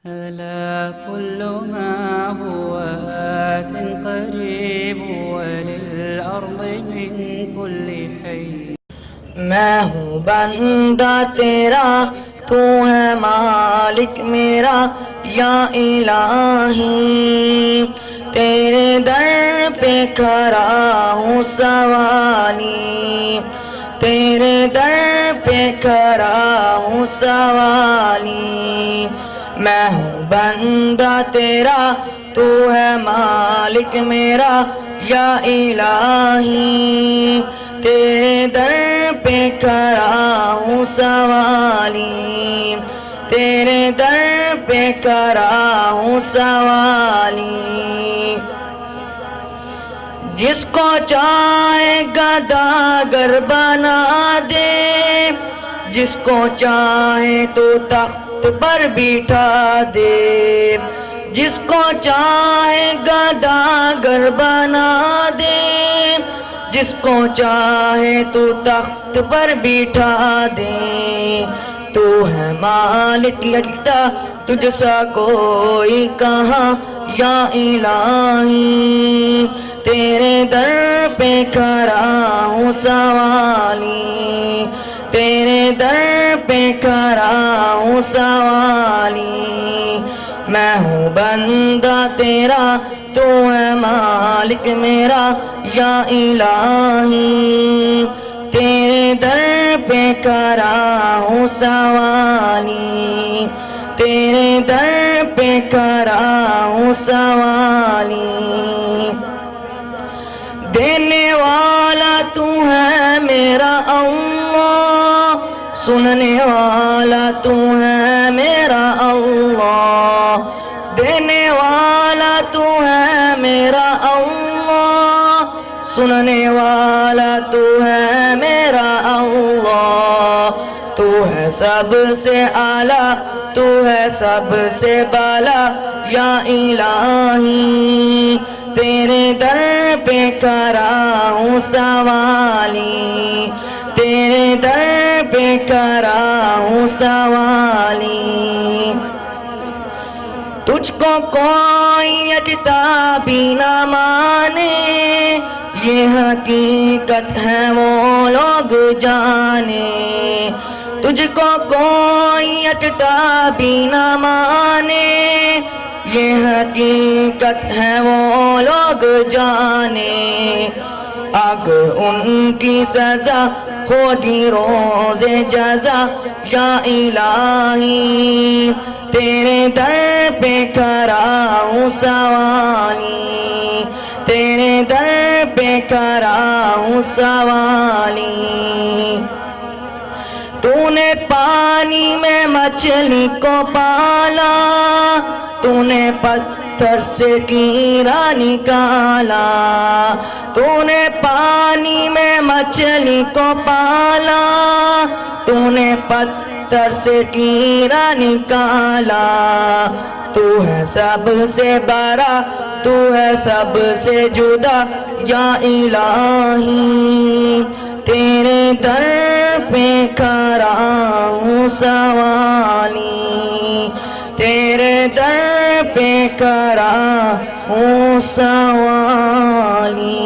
ألا كل ما هو آت قريب وللأرض من كل حي. میں ہوں بندہ تیرا، تو ہے مالک میرا یا الہی، تیرے در پہ کھڑا ہوں سوالی، تیرے در پہ کھڑا ہوں سوالی، میں ہوں بندہ تیرا، تو ہے مالک میرا یا الہی، تیرے در پہ کھڑا ہوں سوالی، تیرے در پہ کھڑا ہوں سوالی، جس کو چاہے گداگر بنا دے، جس کو چاہے تو تخت پر بٹھا دے، جس کو چاہے گداگر بنا دے، جس کو چاہے تو تخت پر بٹھا دے، تو ہے مالک لگتا تجھ سا کوئی کہاں یا الہی، تیرے در پہ کھڑا ہوں سوالی، تیرے در پہ کھڑا ہوں سوالی، میں ہوں بندہ تیرا، تو ہے مالک میرا یا الہی، تیرے در پہ کھڑا ہوں سوالی، تیرے در پہ کھڑا ہوں سوالی، دینے والا تو ہے میرا اللہ، سننے والا تو ہے میرا اللہ، دینے والا تو ہے میرا اللہ، سننے والا تو ہے میرا اللہ، تو ہے سب سے اعلیٰ، تو ہے سب سے بالا یا الہی، تیرے در پہ کھڑا ہوں سوالی، تیرے در پہ کھڑا ہوں سوالی، تجھ کو کوئی یکتا بھی نہ مانے، یہ حقیقت ہے وہ لوگ جانے، تجھ کو کوئی یکتا بھی نہ مانے، یہ حقیقت ہے وہ لوگ جانے، آگ ان کی سزا ہوگی روز جزا یا الہی، تیرے در پہ کھڑا ہوں سوالی، تیرے در پہ کھڑا ہوں سوالی، تو نے پانی میں مچھلی کو پالا، تو نے پتھر سے کیڑا نکالا، تو نے پانی میں مچھلی کو پالا، تو نے پتھر سے کیڑا نکالا، تو ہے سب سے بڑا، تو ہے سب سے جدا یا الہی، تیرے در پہ کھڑا ہوں سوالی، تیرے در پہ کھڑا ہوں سوالی۔